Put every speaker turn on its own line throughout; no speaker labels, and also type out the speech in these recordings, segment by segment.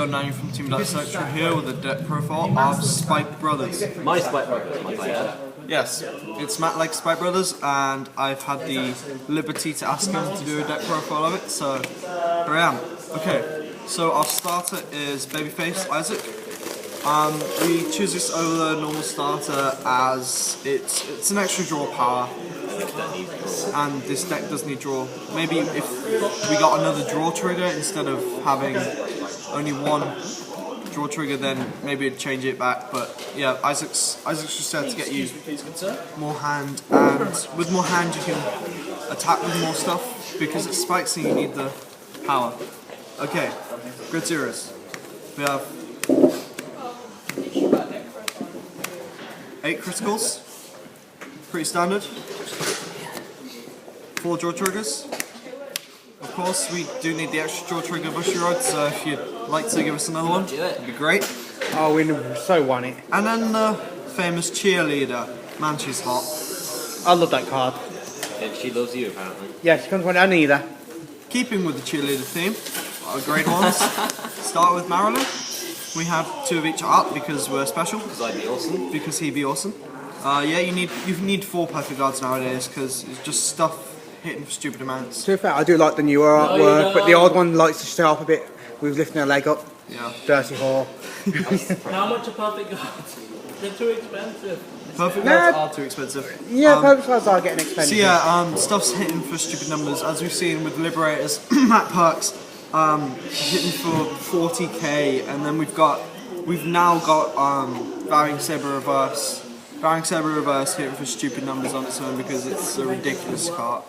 John Nanny from Team Dark Sector here with a deck profile of Spike Brothers.
My Spike Brothers, my player.
Yes, it's Matt like Spike Brothers, and I've had the liberty to ask him to do a deck profile of it, so here I am. Okay, so our starter is Babyface Isaac. We choose this over the normal starter as it's an extra draw power, and this deck does need draw. Maybe if we got another draw trigger instead of having only one draw trigger, then maybe it'd change it back. But yeah, Isaac's just there to get you more hand, and with more hand you can attack with more stuff because it spikes and you need the power. Okay, grid zeros. We have 8 criticals, pretty standard. 4 draw triggers. Of course, we do need the extra draw trigger Bushy Rod, so if you'd like to give us another one, it'd be great.
Oh, we so want it.
And then the famous cheerleader, man, she's hot.
I love that card.
And she loves you, apparently.
Yeah, she comes when I need her.
Keeping with the cheerleader theme, our great ones. Start with Marilyn. We have 2 of each art because we're special.
Because I'd be awesome.
Because he'd be awesome. Yeah, you need 4 perfect guards nowadays because it's just stuff hitting for stupid amounts.
To be fair, I do like the newer artwork, but the old one likes to stay up a bit with lifting her leg up.
Yeah.
Dirty whore.
How much are perfect guards? They're too expensive.
Perfect guards are too expensive.
Yeah, perfect guards are getting expensive.
So yeah, stuff's hitting for stupid numbers, as we've seen with Liberators, Matt Perks, hitting for 40k, and then we've now got Varying Saber Reverse. Varying Saber Reverse hitting for stupid numbers on its own because it's a ridiculous card.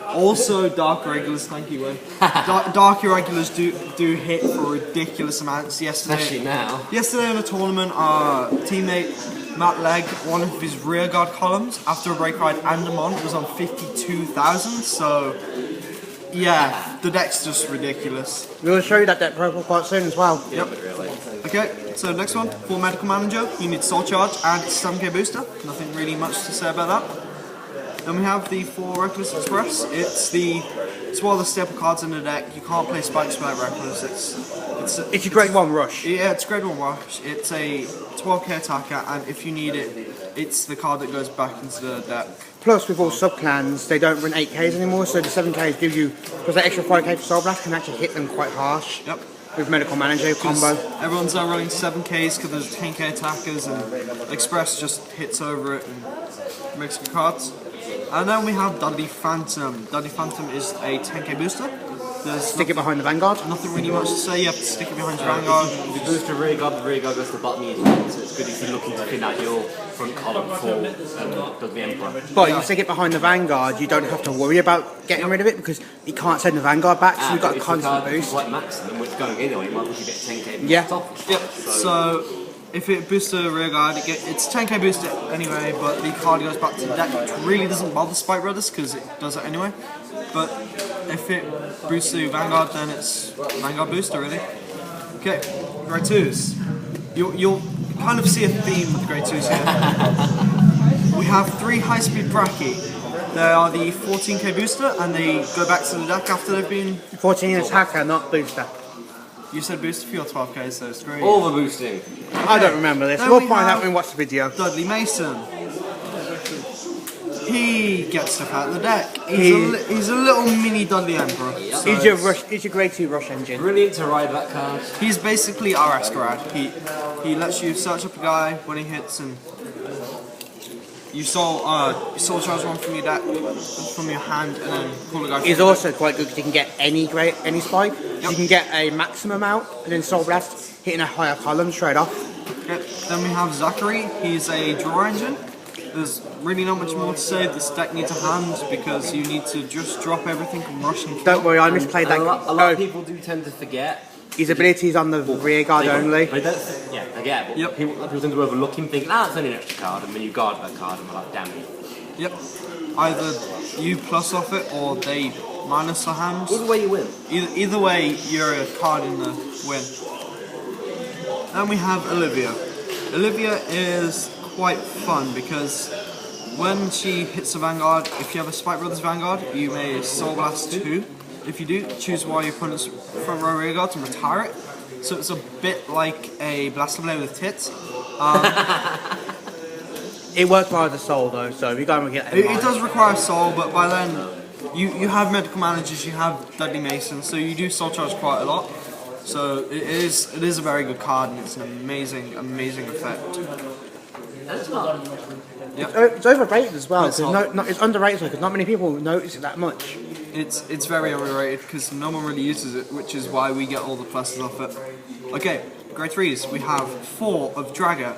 Also, Dark Irregulars, thank you, Wayne. Dark Irregulars do hit for ridiculous amounts.
Especially now.
Yesterday in a tournament, our teammate Matt Legg, one of his rear guard columns, after a break ride and a mon, was on 52,000, so yeah, the deck's just ridiculous.
We'll show you that deck profile quite soon as well.
Yep. Okay, so next one, for Medical Manager, you need Soul Charge and 7k booster. Nothing really much to say about that. Then we have the 4 Reckless Express. It's one of the staple cards in the deck. You can't play Spikes without Reckless.
It's a grade 1 rush.
Yeah, it's grade 1 rush. It's a 12k attacker, and if you need it, it's the card that goes back into the deck.
Plus, with all sub-clans, they don't run 8Ks anymore, so the 7Ks give you, because the extra 5K for Soul Blast can actually hit them quite harsh.
Yep.
With Medical Manager combo.
Everyone's now running 7Ks because there's 10k attackers, and Express just hits over it and makes good cards. And then we have Dudley Phantom. Dudley Phantom is a 10k booster.
Stick it behind the Vanguard.
Nothing really much to say, you have to stick it behind your Vanguard.
If you boost a rear guard, the rear guard goes to the bottom of your deck, so it's good if you're looking to thin out your front column for the Emperor.
But if you stick it behind the Vanguard, you don't have to worry about getting rid of it because you can't send the Vanguard back, so you've got a constant boost.
It's like maximum, which going anyway, might as well get 10k
yeah.
off.
Yep, so if it boosts the rear guard, it's 10k boost anyway, but the card goes back to the deck, which really doesn't bother Spike Brothers because it does it anyway. But if it boosts the Vanguard, then it's Vanguard booster really. Okay, grade 2s. You'll kind of see a theme with grade 2s here. We have 3 high-speed Bracky. They are the 14k booster, and they go back to the deck after they've been...
14 attacker, not booster.
You said booster for your 12k, so it's great.
All the boosting.
Okay.
I don't remember this. We'll find out when we watch the video.
Dudley Mason. He gets stuff out of the deck. He's a little mini Dudley Emperor. So
He's your grade 2 rush engine.
Brilliant to ride that card.
he's basically our Escarad. He lets you search up a guy when he hits, and you soul charge one from your deck, from your hand, and then pull a guy.
He's also quite good because you can get any spike.
Yep.
You can get a maximum out and then Soul Blast hitting a higher column straight off.
Okay. Then we have Zachary. He's a draw engine. There's really not much more to say. This deck needs a hand because you need to just drop everything and rush and kill.
Don't worry, I misplayed that.
A lot of people do tend to forget.
His abilities on the rear guard only.
But yeah, I get it. But people tend to overlook him, think, it's only an extra card, and then you guard that card, and we're like, damn it.
Yep. Either you plus off it or they minus the hand.
Either way you win.
Either way, you're a card in the win. Then we have Olivia. Olivia is quite fun because when she hits the Vanguard, if you have a Spike Brothers Vanguard, you may Soul Blast 2. If you do, choose one of your opponent's front row rear guards and retire it. so it's a bit like a blaster blade with tits.
It works well as a soul though, so if you go and get
It does require soul, but by then you have medical managers, you have Dudley Mason, so you do soul charge quite a lot. So it is a very good card, and it's an amazing effect.
It's overrated as well.
It's
Because it's underrated because not many people notice it that much.
It's very underrated because no one really uses it, which is why we get all the pluses off it. Okay, grade 3s. We have 4 of Dragger.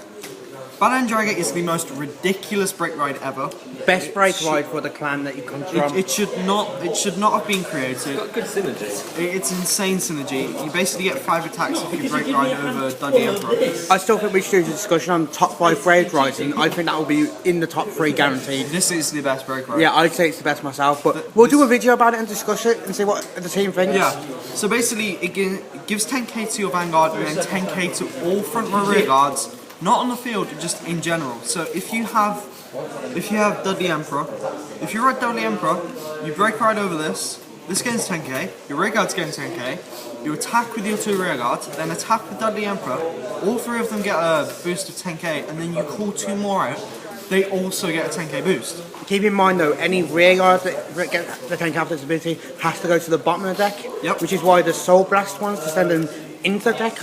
Balan Dragger is the most ridiculous break ride ever.
Best break ride for the clan that you come from.
It should not have been created.
Got good synergy.
It's insane synergy. You basically get 5 attacks if you break ride over Dudley Emperor.
I still think we should do a discussion on top 5 break rides, and I think that will be in the top 3 guaranteed.
This is the best break ride.
Yeah, I'd say it's the best myself, but we'll do a video about it and discuss it and see what the team thinks.
Yeah. So basically, it gives 10k to your Vanguard and then 10k to all front row rear guards. Not on the field, just in general. So if you have Dudley Emperor, if you ride Dudley Emperor, you break ride over this gains 10k, your rear guards gain 10k, you attack with your 2 rear guards, then attack with Dudley Emperor, all 3 of them get a boost of 10k, and then you call 2 more out, they also get a 10k boost.
Keep in mind though, any rear guard that gets the 10k of this ability has to go to the bottom of the deck,
Yep.
which is why the Soul Blast ones to send them into the deck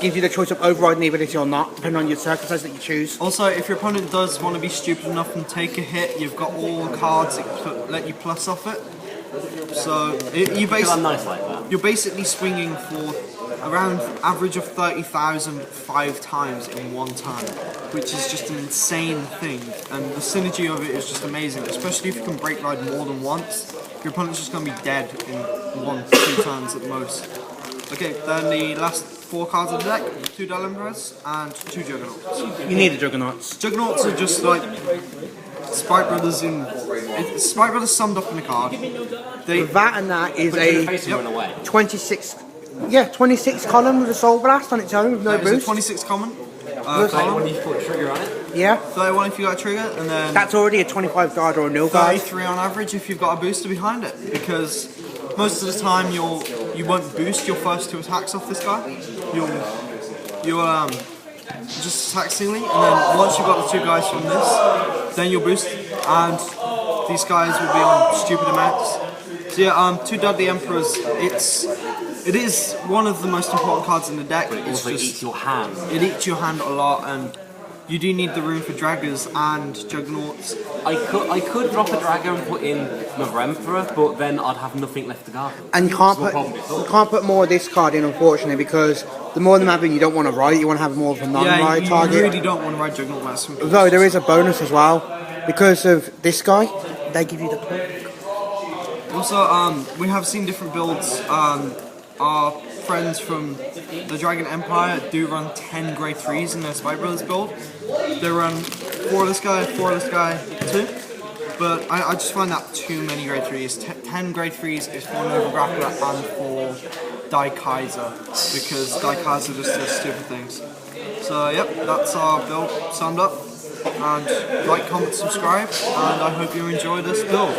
gives you the choice of overriding the ability or not, depending on your circumstances that you choose.
Also, if your opponent does want to be stupid enough and take a hit, you've got all the cards that let you plus off it. So you're basically swinging for around average of 30,000 5 times in one turn, which is just an insane thing. And the synergy of it is just amazing, especially if you can break ride more than once. Your opponent's just going to be dead in 1-2 turns at the most. Okay, then the last 4 cards of the deck, 2 Dudley Emperors and 2 Juggernauts.
You need the Juggernauts.
Juggernauts are just like Spike Brothers Spike Brothers summed up in the card.
That and that is
Face
a
run away.
26 column with a Soul Blast on its own with no
It's a
boost.
26 common.
When you put a trigger on it.
Yeah,
31 if you got a trigger, and then
that's already a 25 guard or a nil guard.
33 on average if you've got a booster behind it, because most of the time you won't boost your first 2 attacks off this guy. You'll just attack singly, and then once you've got the 2 guys from this, then you'll boost, and these guys will be on stupid amounts. So yeah, 2 Dudley Emperors. It is one of the most important cards in the deck.
But it also eats your hand.
It eats your hand a lot, and you do need the room for Draggers and Juggernauts.
I could drop a Dragger and put in another Emperor, but then I'd have nothing left to guard.
And you can't put more of this card in, unfortunately, because the more than having you don't want to ride, you want to have more of a non-ride
you
target.
really don't want to ride Juggernaut Master.
Though there is a bonus as well, because of this guy, they give you the perk.
Also, we have seen different builds. Our friends from the Dragon Empire do run 10 grade 3s in their Spike Brothers build. They run 4 of this guy, 4 of this guy, 2. But I just find that too many grade 3s. 10 grade 3s is for Nova Grappler and for Dai Kaiser, because Dai Kaiser just does stupid things. So yep, that's our build summed up. And like, comment, subscribe, and I hope you enjoy this build.